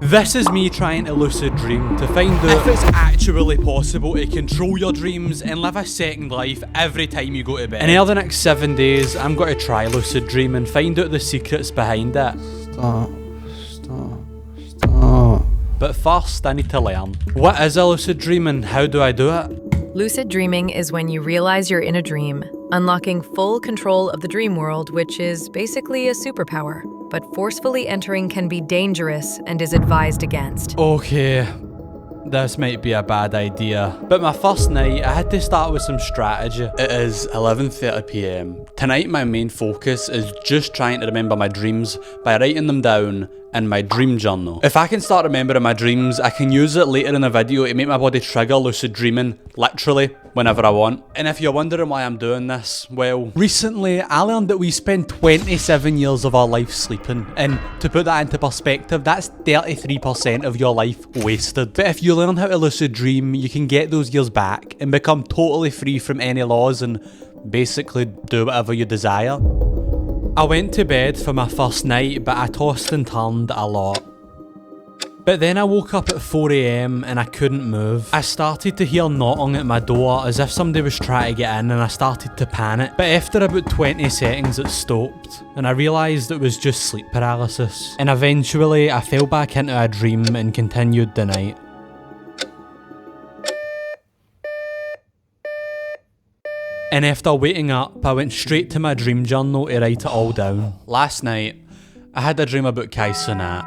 This is me trying to lucid dream to find out if it's actually possible to control your dreams and live a second life every time you go to bed. And over the next 7 days, I'm going to try lucid dream and find out the secrets behind it. Stop. But first, I need to learn. What is a lucid dream and how do I do it? Lucid dreaming is when you realize you're in a dream, unlocking full control of the dream world, which is basically a superpower. But forcefully entering can be dangerous and is advised against. Okay, this might be a bad idea. But my first night, I had to start with some strategy. It is 11:30 PM. Tonight my main focus is just trying to remember my dreams by writing them down in my dream journal. If I can start remembering my dreams, I can use it later in the video to make my body trigger lucid dreaming, literally, whenever I want. And if you're wondering why I'm doing this, well, recently I learned that we spend 27 years of our life sleeping. And to put that into perspective, that's 33% of your life wasted. But if you learn how to lucid dream, you can get those years back and become totally free from any laws and basically do whatever you desire. I went to bed for my first night, but I tossed and turned a lot. But then I woke up at 4 AM and I couldn't move. I started to hear knocking at my door as if somebody was trying to get in, and I started to panic. But after about 20 seconds it stopped and I realised it was just sleep paralysis. And eventually I fell back into a dream and continued the night. And after waking up, I went straight to my dream journal to write it all down. Last night, I had a dream about Kai Cenat.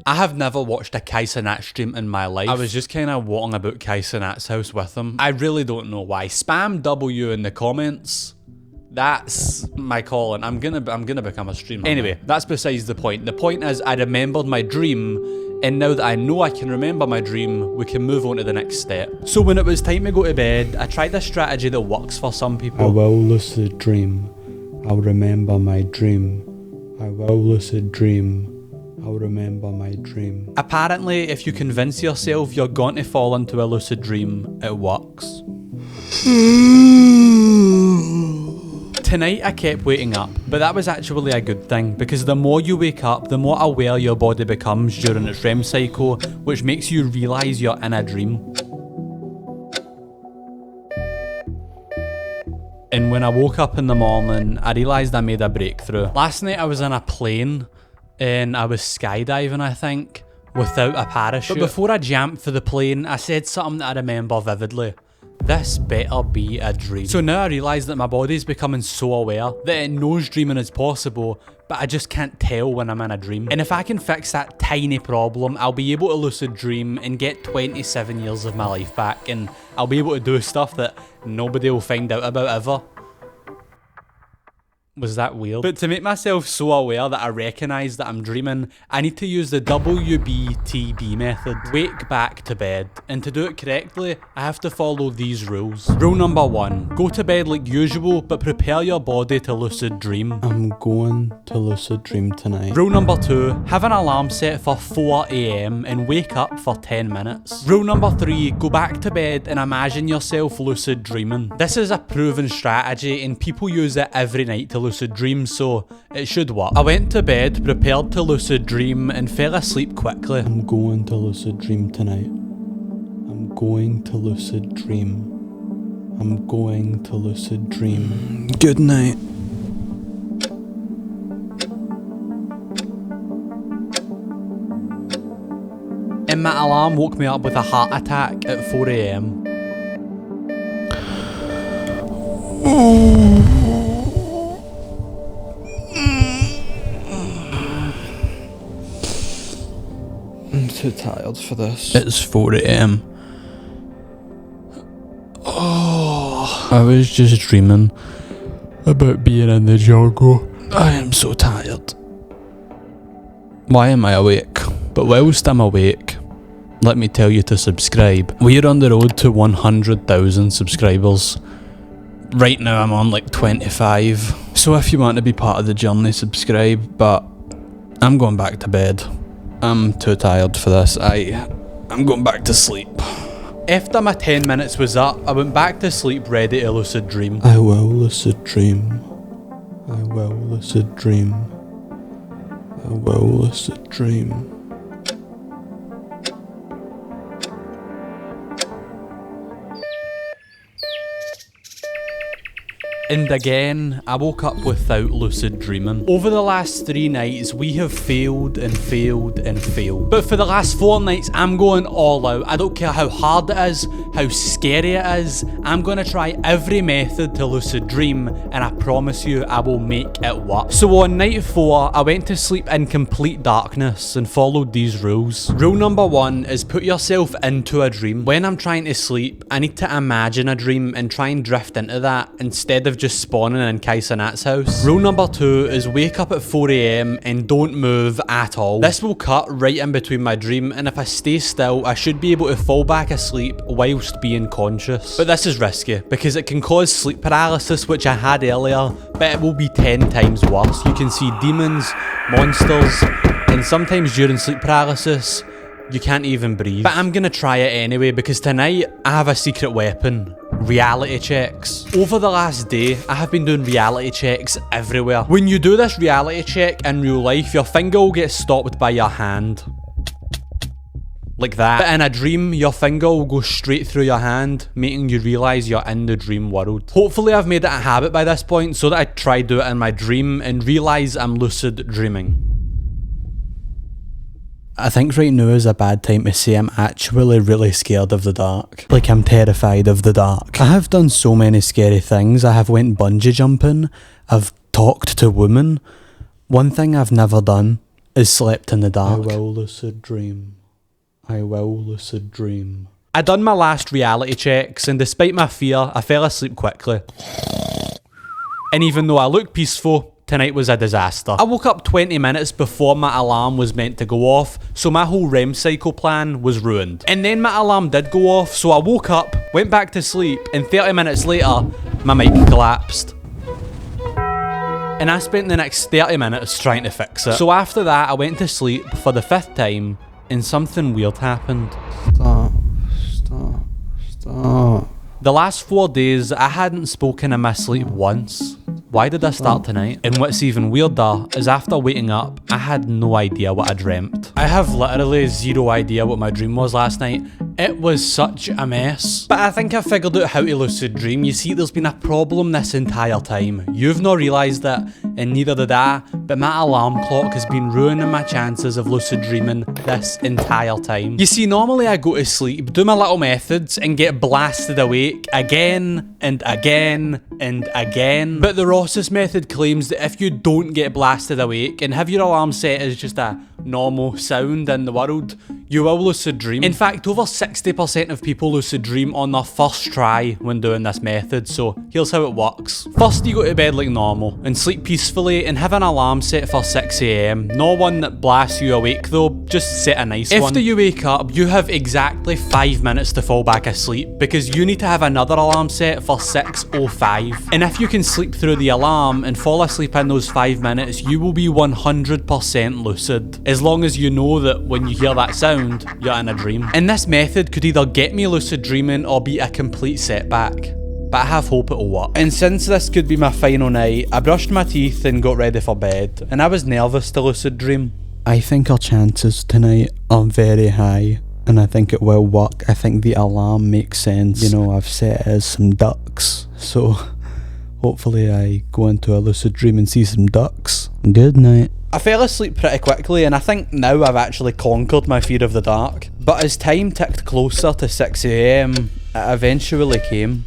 I have never watched a Kai Cenat stream in my life. I was just kind of walking about Kai Cenat's house with him. I really don't know why. Spam W in the comments. That's my calling. I'm gonna become a streamer. Anyway, that's besides the point. The point is I remembered my dream, and now that I know I can remember my dream, we can move on to the next step. So when it was time to go to bed, I tried a strategy that works for some people. I will lucid dream. I'll remember my dream. I will lucid dream. I'll remember my dream. Apparently, if you convince yourself you're going to fall into a lucid dream, it works. Tonight I kept waking up, but that was actually a good thing, because the more you wake up, the more aware your body becomes during its REM cycle, which makes you realise you're in a dream. And when I woke up in the morning, I realised I made a breakthrough. Last night I was in a plane, and I was skydiving, I think, without a parachute. But before I jumped for the plane, I said something that I remember vividly. This better be a dream. So now I realise that my body's becoming so aware that it knows dreaming is possible, but I just can't tell when I'm in a dream. And if I can fix that tiny problem, I'll be able to lucid dream and get 27 years of my life back, and I'll be able to do stuff that nobody will find out about ever. Was that weird? But to make myself so aware that I recognise that I'm dreaming, I need to use the WBTB method. Wake back to bed. And to do it correctly, I have to follow these rules. Rule number 1. Go to bed like usual, but prepare your body to lucid dream. I'm going to lucid dream tonight. Rule number 2. Have an alarm set for 4 AM and wake up for 10 minutes. Rule number 3. Go back to bed and imagine yourself lucid dreaming. This is a proven strategy and people use it every night to lucid dream, so it should work. I went to bed prepared to lucid dream and fell asleep quickly. I'm going to lucid dream tonight. I'm going to lucid dream. I'm going to lucid dream. Good night. And my alarm woke me up with a heart attack at 4 AM. I'm too tired for this. It's 4 AM. Oh, I was just dreaming about being in the jungle. I am so tired. Why am I awake? But whilst I'm awake, let me tell you to subscribe. We're on the road to 100,000 subscribers. Right now I'm on like 25. So if you want to be part of the journey, subscribe. But I'm going back to bed. I'm too tired for this. I'm going back to sleep. After my 10 minutes was up, I went back to sleep ready to lucid dream. I will lucid dream. I will lucid dream. I will lucid dream. And again, I woke up without lucid dreaming. Over the last 3 nights, we have failed and failed and failed. But for the last 4 nights, I'm going all out. I don't care how hard it is, how scary it is. I'm gonna try every method to lucid dream, and I promise you, I will make it work. So on night 4, I went to sleep in complete darkness and followed these rules. Rule number 1 is put yourself into a dream. When I'm trying to sleep, I need to imagine a dream and try and drift into that instead of just spawning in Kai Sanat's house. Rule number 2 is wake up at 4 AM and don't move at all. This will cut right in between my dream, and if I stay still, I should be able to fall back asleep whilst being conscious. But this is risky because it can cause sleep paralysis, which I had earlier, but it will be 10 times worse. You can see demons, monsters, and sometimes during sleep paralysis, you can't even breathe. But I'm gonna try it anyway because tonight I have a secret weapon. Reality checks. Over the last day, I have been doing reality checks everywhere. When you do this reality check in real life, your finger will get stopped by your hand. Like that. But in a dream, your finger will go straight through your hand, making you realise you're in the dream world. Hopefully I've made it a habit by this point so that I try do it in my dream and realise I'm lucid dreaming. I think right now is a bad time to say I'm actually really scared of the dark. Like, I'm terrified of the dark. I have done so many scary things. I have went bungee jumping. I've talked to women. One thing I've never done is slept in the dark. I will lucid dream. I will lucid dream. I done my last reality checks, and despite my fear, I fell asleep quickly. And even though I look peaceful, tonight was a disaster. I woke up 20 minutes before my alarm was meant to go off, so my whole REM cycle plan was ruined. And then my alarm did go off, so I woke up, went back to sleep, and 30 minutes later, my mic collapsed. And I spent the next 30 minutes trying to fix it. So after that, I went to sleep for the 5th time, and something weird happened. Stop. The last 4 days, I hadn't spoken in my sleep once. Why did I start tonight? And what's even weirder is after waking up, I had no idea what I dreamt. I have literally zero idea what my dream was last night. It was such a mess. But I think I figured out how to lucid dream. You see, there's been a problem this entire time. You've not realised it, and neither did I, but my alarm clock has been ruining my chances of lucid dreaming this entire time. You see, normally I go to sleep, do my little methods, and get blasted awake again and again and again. But the Ross's method claims that if you don't get blasted awake and have your alarm set as just a normal sound in the world, you will lucid dream. In fact, over 60% of people lucid dream on their first try when doing this method, so here's how it works. First, you go to bed like normal and sleep peacefully and have an alarm set for 6 AM. Not one that blasts you awake though, just set a nice one. After you wake up, you have exactly 5 minutes to fall back asleep because you need to have another alarm set for 6:05. And if you can sleep through the alarm and fall asleep in those 5 minutes, you will be 100% lucid. As long as you know that when you hear that sound, you're in a dream. And this method could either get me lucid dreaming or be a complete setback. But I have hope it'll work. And since this could be my final night, I brushed my teeth and got ready for bed. And I was nervous to lucid dream. I think our chances tonight are very high. And I think it will work. I think the alarm makes sense. You know, I've set it as some ducks. So hopefully I go into a lucid dream and see some ducks. Good night. I fell asleep pretty quickly, and I think now I've actually conquered my fear of the dark. But as time ticked closer to 6 AM, it eventually came.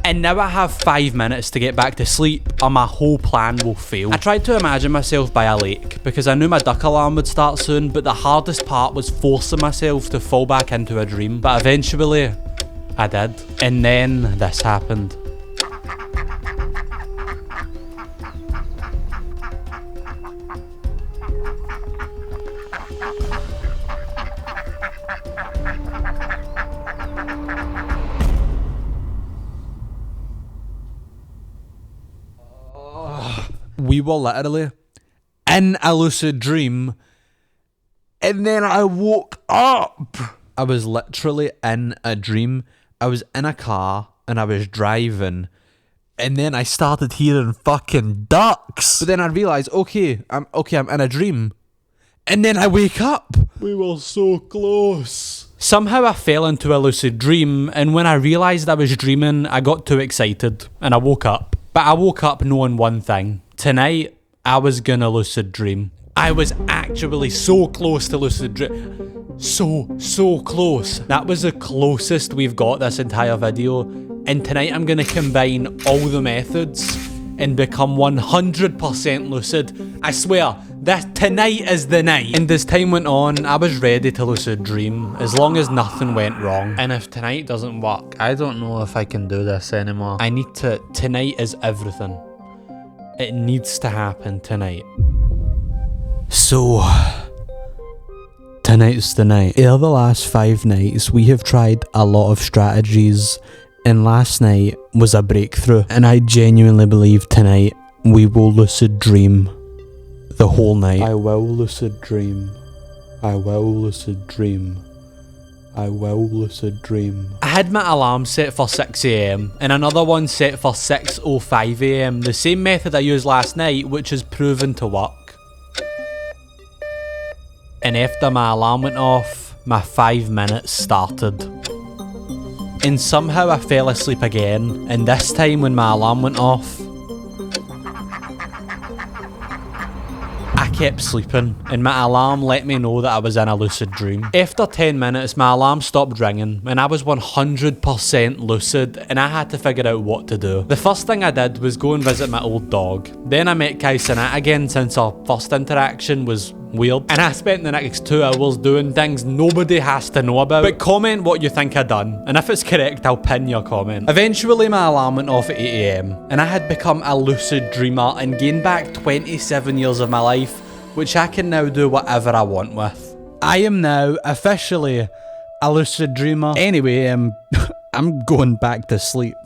And now I have 5 minutes to get back to sleep, or my whole plan will fail. I tried to imagine myself by a lake, because I knew my duck alarm would start soon, but the hardest part was forcing myself to fall back into a dream. But eventually, I did. And then this happened. We were literally in a lucid dream, and then I woke up. I was literally in a dream. I was in a car, and I was driving, and then I started hearing fucking ducks. But then I realised, I'm in a dream, and then I wake up. We were so close. Somehow I fell into a lucid dream, and when I realised I was dreaming, I got too excited, and I woke up. But I woke up knowing one thing. Tonight, I was gonna lucid dream. I was actually so close to lucid dream. So close. That was the closest we've got this entire video. And tonight I'm gonna combine all the methods and become 100% lucid. I swear, tonight is the night. And as time went on, I was ready to lucid dream, as long as nothing went wrong. And if tonight doesn't work, I don't know if I can do this anymore. Tonight is everything. It needs to happen tonight. So, tonight's the night. Over the last 5 nights, we have tried a lot of strategies, and last night was a breakthrough. And I genuinely believe tonight we will lucid dream the whole night. I will lucid dream. I will lucid dream. I will lucid dream. I had my alarm set for 6 AM and another one set for 6:05 AM, the same method I used last night, which has proven to work. And after my alarm went off, my 5 minutes started. And somehow I fell asleep again, and this time when my alarm went off, I kept sleeping, and my alarm let me know that I was in a lucid dream. After 10 minutes, my alarm stopped ringing, and I was 100% lucid, and I had to figure out what to do. The first thing I did was go and visit my old dog. Then I met Kai Sinat again, since our first interaction was weird. And I spent the next 2 hours doing things nobody has to know about. But comment what you think I done, and if it's correct, I'll pin your comment. Eventually my alarm went off at 8 AM, and I had become a lucid dreamer and gained back 27 years of my life, which I can now do whatever I want with. I am now officially a lucid dreamer. Anyway, I'm going back to sleep.